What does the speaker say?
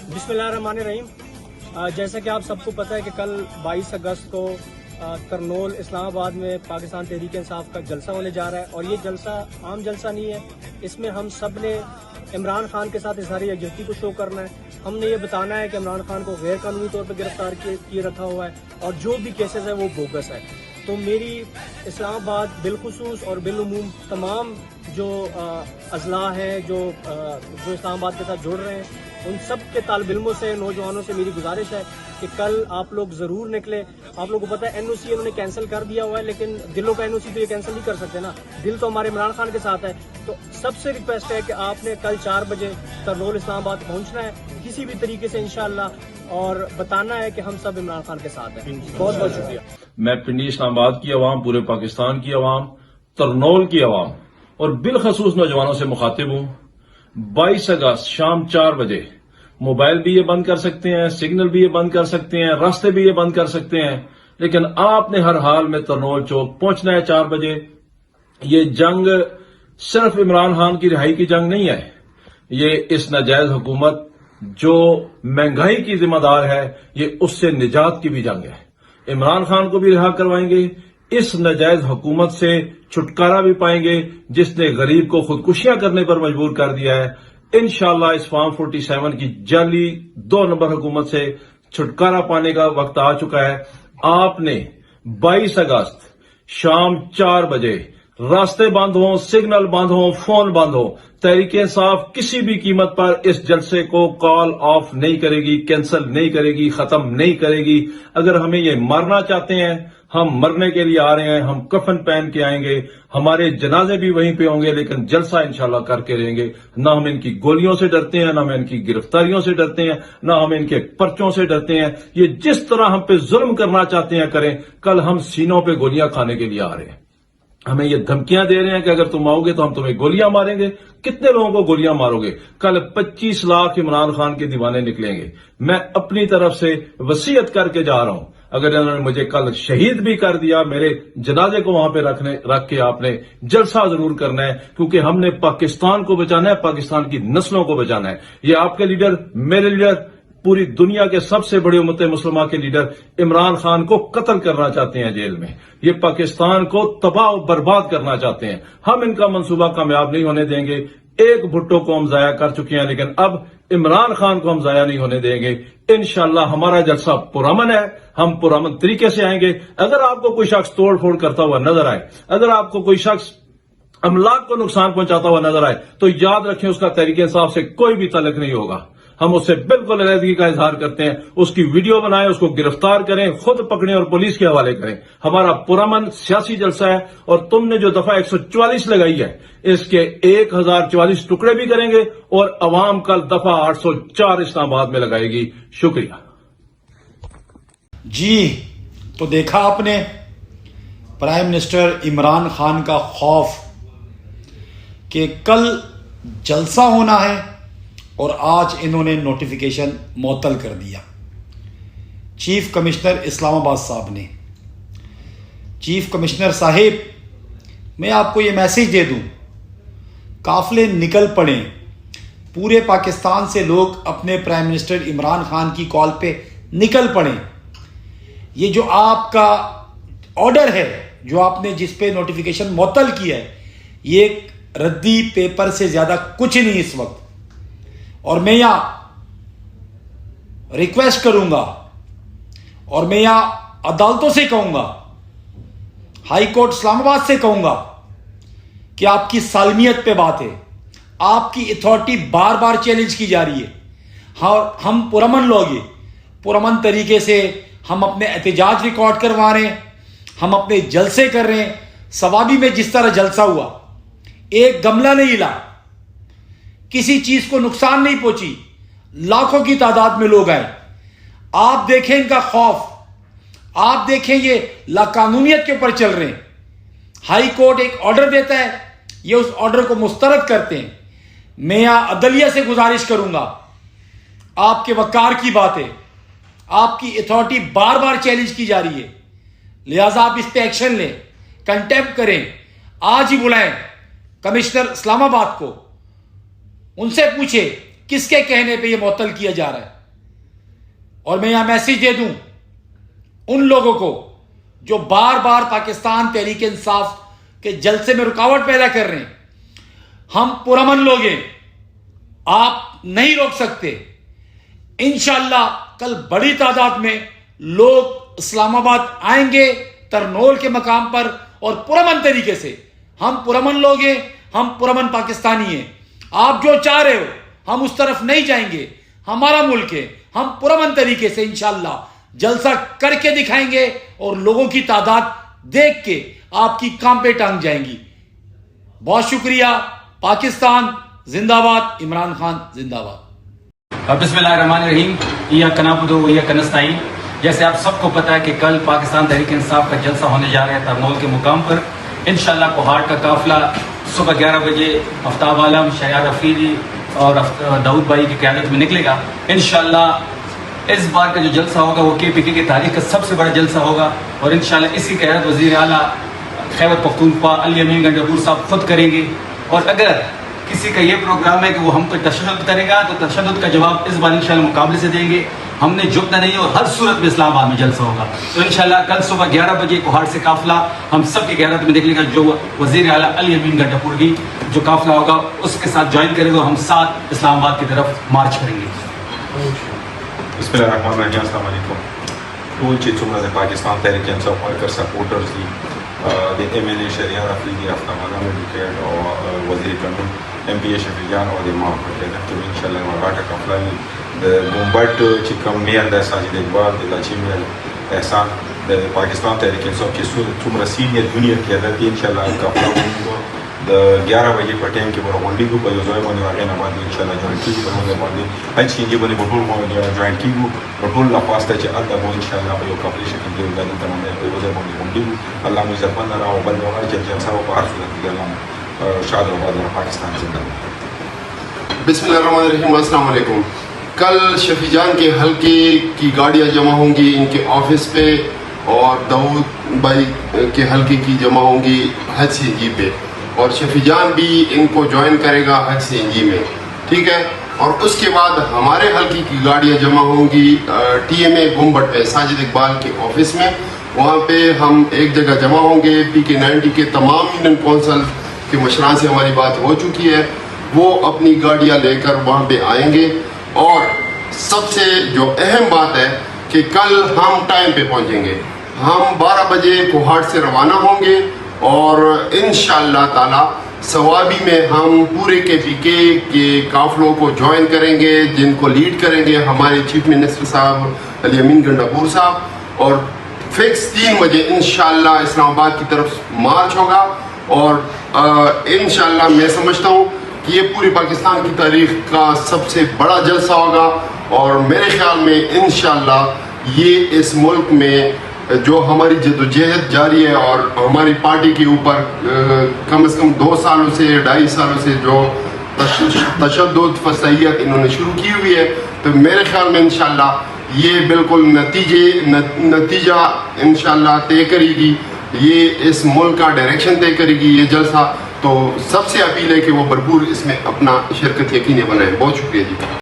बिस्मिल्लाहिर्रहमानिर्रहीम। जैसा कि आप सबको पता है कि कल 22 अगस्त को करनोल इस्लामाबाद में पाकिस्तान तहरीक इंसाफ का जलसा होने जा रहा है, और ये जलसा आम जलसा नहीं है। इसमें हम सब ने इमरान खान के साथ इज़हार यकजहती को शो करना है। हमने ये बताना है कि इमरान खान को गैर कानूनी तौर पर गिरफ्तार किए रखा हुआ है, और जो भी केसेस है वो बोगस है। तो मेरी इस्लामाबाद बिलखुसूस और बिलउमूम तमाम जो अजला हैं जो इस्लामाबाद के साथ जुड़ रहे हैं, उन सब के तालिब इल्मों से, नौजवानों से मेरी गुजारिश है कि कल आप लोग ज़रूर निकले। आप लोगों को पता है एनओसी इन्होंने कैंसिल कर दिया हुआ है, लेकिन दिलों का एनओसी तो ये कैंसिल नहीं कर सकते ना। दिल तो हमारे इमरान खान के साथ है। तो सबसे रिक्वेस्ट है कि आपने कल 4 बजे करनोल इस्लामाबाद पहुंचना है किसी भी तरीके से इंशाअल्लाह, और बताना है कि हम सब इमरान खान के साथ हैं। बहुत बहुत शुक्रिया। मैं पिंडी इस्लामाबाद की आवाम, पूरे पाकिस्तान की आवाम, करनौल की आवाम और बिलखसूस नौजवानों से मुखातिब हूं। 22 अगस्त शाम 4 बजे मोबाइल भी ये बंद कर सकते हैं, सिग्नल भी ये बंद कर सकते हैं, रास्ते भी ये बंद कर सकते हैं, लेकिन आपने हर हाल में करनौल चौक पहुंचना है 4 बजे। ये जंग सिर्फ इमरान खान की रिहाई की जंग नहीं है, ये इस नाजायज हुकूमत जो महंगाई की जिम्मेदार है, ये उससे निजात की भी जंग है। इमरान खान को भी रिहा करवाएंगे, इस नाजायज हुकूमत से छुटकारा भी पाएंगे जिसने गरीब को खुदकुशियां करने पर मजबूर कर दिया है। इंशाअल्लाह इस फॉर्म 47 की जाली 2 नंबर हुकूमत से छुटकारा पाने का वक्त आ चुका है। आपने 22 अगस्त शाम 4 बजे रास्ते बंद हो, सिग्नल बंद हो, फोन बंद हो, तहरीक इंसाफ किसी भी कीमत पर इस जलसे को कॉल ऑफ नहीं करेगी, कैंसिल नहीं करेगी, खत्म नहीं करेगी। अगर हमें ये मारना चाहते हैं, हम मरने के लिए आ रहे हैं, हम कफन पहन के आएंगे, हमारे जनाजे भी वहीं पे होंगे, लेकिन जलसा इंशाल्लाह करके रहेंगे। ना हम इनकी गोलियों से डरते हैं, ना हम इनकी गिरफ्तारियों से डरते हैं, ना हम इनके पर्चों से डरते हैं। ये जिस तरह हम पे जुल्म करना चाहते हैं करें, कल हम सीनों पे गोलियां खाने के लिए आ रहे हैं। हमें ये धमकियां दे रहे हैं कि अगर तुम आओगे तो हम तुम्हें गोलियां मारेंगे। कितने लोगों को गोलियां मारोगे? कल 25 लाख इमरान खान के दीवाने निकलेंगे। मैं अपनी तरफ से वसीयत करके जा रहा हूं, अगर इन्होंने मुझे कल शहीद भी कर दिया, मेरे जनाजे को वहां पे रख के आपने जलसा जरूर करना है, क्योंकि हमने पाकिस्तान को बचाना है, पाकिस्तान की नस्लों को बचाना है। ये आपके लीडर, मेरे लीडर, पूरी दुनिया के सबसे बड़े उम्मत मुसलमान के लीडर इमरान खान को कत्ल करना चाहते हैं जेल में। ये पाकिस्तान को तबाह और बर्बाद करना चाहते हैं। हम इनका मंसूबा कामयाब नहीं होने देंगे। एक भुट्टो को हम जाया कर चुके हैं, लेकिन अब इमरान खान को हम जाया नहीं होने देंगे। इंशाअल्लाह हमारा जलसा पुरअमन है, हम पुरअमन तरीके से आएंगे। अगर आपको कोई शख्स तोड़ फोड़ करता हुआ नजर आए, अगर आपको कोई शख्स अमलाक को नुकसान पहुंचाता हुआ नजर आए, तो याद रखें उसका तहरीक इंसाफ से कोई भी तल्लुक नहीं होगा। हम उससे बिल्कुल अलहदगी का इजहार करते हैं। उसकी वीडियो बनाएं, उसको गिरफ्तार करें, खुद पकड़ें और पुलिस के हवाले करें। हमारा पुरअमन सियासी जलसा है, और तुमने जो दफा 144 लगाई है, इसके 1044 टुकड़े भी करेंगे, और अवाम कल दफा 804 इस्लामाबाद में लगाएगी। शुक्रिया जी। तो देखा आपने प्राइम मिनिस्टर इमरान खान का खौफ कि कल जलसा होना है, और आज इन्होंने नोटिफिकेशन मुअत्तल कर दिया। चीफ कमिश्नर इस्लामाबाद साहब ने, चीफ कमिश्नर साहिब, मैं आपको ये मैसेज दे दूं, काफिले निकल पड़े। पूरे पाकिस्तान से लोग अपने प्राइम मिनिस्टर इमरान खान की कॉल पे निकल पड़े। ये जो आपका ऑर्डर है, जो आपने जिस पे नोटिफिकेशन मुअत्तल किया है, ये रद्दी पेपर से ज्यादा कुछ नहीं इस वक्त। और मैं यहां रिक्वेस्ट करूंगा, और मैं यहां अदालतों से कहूंगा, हाई कोर्ट इस्लामाबाद से कहूंगा कि आपकी सालमियत पे बात है, आपकी अथॉरिटी बार बार चैलेंज की जा रही है। हाँ, हम पुरअमन लोग हैं, पुरअमन तरीके से हम अपने एहतजाज रिकॉर्ड करवा रहे हैं, हम अपने जलसे कर रहे हैं। सवाबी में जिस तरह जलसा हुआ, एक गमला नहीं हिला, किसी चीज को नुकसान नहीं पहुंची, लाखों की तादाद में लोग आए। आप देखें इनका खौफ, आप देखें ये लाकानूनियत के ऊपर चल रहे हैं। हाई कोर्ट एक ऑर्डर देता है, ये उस ऑर्डर को मुस्तरद करते हैं। मैं यहां अदलिया से गुजारिश करूंगा, आपके वकार की बात है, आपकी अथॉरिटी बार बार चैलेंज की जा रही है, लिहाजा आप इस पे एक्शन लें, कंटेम्प्ट करें। आज ही बुलाएं कमिश्नर इस्लामाबाद को, उनसे पूछे کس کے کہنے پہ یہ معطل کیا جا رہا ہے؟ اور میں یہاں میسج دے دوں ان لوگوں کو جو بار بار پاکستان تحریک انصاف کے جلسے میں رکاوٹ پیدا کر رہے ہیں، ہم پرامن لوگ ہیں، آپ نہیں روک سکتے۔ انشاءاللہ کل بڑی تعداد میں لوگ اسلام آباد آئیں گے ترنول کے مقام پر، اور پرامن طریقے سے۔ ہم پرامن لوگ ہیں، ہم پرامن پاکستانی ہیں۔ آپ جو چاہ رہے ہو ہم اس طرف نہیں جائیں گے، ہمارا ملک ہے، ہم پرامن طریقے سے انشاءاللہ جلسہ کر کے دکھائیں گے، اور لوگوں کی تعداد دیکھ کے آپ کی کام پہ ٹانگ جائیں گی۔ بہت شکریہ۔ پاکستان زندہ باد، عمران خان زندہ باد۔ بسم اللہ الرحمن الرحیم۔ ایاک نعبد و ایاک نستعین۔ جیسے آپ سب کو پتہ ہے کہ کل پاکستان تحریک انصاف کا جلسہ ہونے جا رہا ہے ترنول کے مقام پر۔ انشاءاللہ کوہاڑ کا قافلہ صبح 11 بجے آفتاب عالم، شہیاد افریدی اور داؤد بھائی کی قیادت میں نکلے گا۔ انشاءاللہ اس بار کا جو جلسہ ہوگا وہ کے پی کے کی تاریخ کا سب سے بڑا جلسہ ہوگا، اور انشاءاللہ اس کی قیادت وزیر اعلیٰ خیبر پختونخوا علی امین گنڈاپور صاحب خود کریں گے۔ اور اگر کسی کا یہ پروگرام ہے کہ وہ ہم کو تشدد کرے گا تو تشدد کا جواب اس بار انشاءاللہ مقابلے سے دیں گے۔ ہم نے جھکنا نہیں، اور ہر صورت میں اسلام آباد میں جلسہ ہوگا۔ تو انشاءاللہ کل صبح 11 بجے کوہاڑ سے قافلہ ہم سب کی قیادت میں نکلے گا، جو وزیر اعلیٰ علی امین گنڈاپور کی جو قافلہ ہوگا اس کے ساتھ جوائن کرے گا، ہم ساتھ اسلام آباد کی طرف مارچ کریں گے۔ بسم اللہ الرحمن الرحیم۔ السلام علیکم ټول چې څومره د پاکستان تحریک انصاف ورکر سپورټرز دي، د ایم ایل اے شریعت افریدی آفتاب عالم ایڈوکیٹ او وزیر قانون ایم پی اے شفیع جان او د ما په قیادت کې انشاءالله یوه غټه قافله وي د ګمبټ چې کوم میئر دی ساجد اقبال، د لاچین میئر احسان، د پاکستان تحریک انصاف چې څومره سینئر جونیئر قیادت دي، انشاءالله قافله وموږ د 11 بجې په ټایم کې به راغونډېږو په یو ځای باندې، هغې نه باندې انشاءالله جوائن کېږو په یو ځای باندې هر چینجې باندې به ټول جوائن کېږو، په ټول لخواسته چې هلته به انشاءالله په یو قافلې شکل کې دا دلته باندې په یو ځای باندې غونډېږو۔ الله مو عزتمند را او بل وغواړي چې جلسه به په هر صورت کې الله مو شاد و آباد رہے، پاکستان زندہ باد۔ بسم اللہ الرحمن الرحیم۔ السلام علیکم۔ کل شفیع جان کے حلقے کی گاڑیاں جمع ہوں گی ان کے آفس پہ، اور داؤد بھائی کے حلقے کی جمع ہوں گی حج سی این جی پہ، اور شفیع جان بھی ان کو جوائن کرے گا حج سی این جی میں، ٹھیک ہے۔ اور اس کے بعد ہمارے حلقے کی گاڑیاں جمع ہوں گی ٹی ایم اے گمبٹ پہ ساجد اقبال کے آفس میں، وہاں پہ ہم ایک جگہ جمع ہوں گے۔ پی کے 90 کے تمام یونین کونسل کے مشران سے ہماری بات ہو چکی ہے، وہ اپنی گاڑیاں لے کر وہاں پہ آئیں گے۔ اور سب سے جو اہم بات ہے کہ کل ہم ٹائم پہ پہنچیں گے، ہم 12 بجے کوہاڑ سے روانہ ہوں گے، اور انشاءاللہ تعالی ثوابی میں ہم پورے کے پی کے قافلوں کو جوائن کریں گے، جن کو لیڈ کریں گے ہمارے چیف منسٹر صاحب علی امین گنڈاپور صاحب، اور فکس 3 بجے انشاءاللہ اسلام آباد کی طرف مارچ ہوگا۔ اور انشاءاللہ میں سمجھتا ہوں کہ یہ پوری پاکستان کی تاریخ کا سب سے بڑا جلسہ ہوگا، اور میرے خیال میں انشاءاللہ یہ اس ملک میں جو ہماری جدوجہد جاری ہے، اور ہماری پارٹی کے اوپر کم از کم 2 سالوں سے 2.5 سالوں سے جو تشدد فسائیت انہوں نے شروع کی ہوئی ہے، تو میرے خیال میں انشاءاللہ یہ بالکل نتیجہ انشاءاللہ طے کرے گی، یہ اس ملک کا ڈائریکشن طے کرے گی یہ جلسہ۔ تو سب سے اپیل ہے کہ وہ بھرپور اس میں اپنا شرکت یقینی بنائیں۔ بہت شکریہ جی۔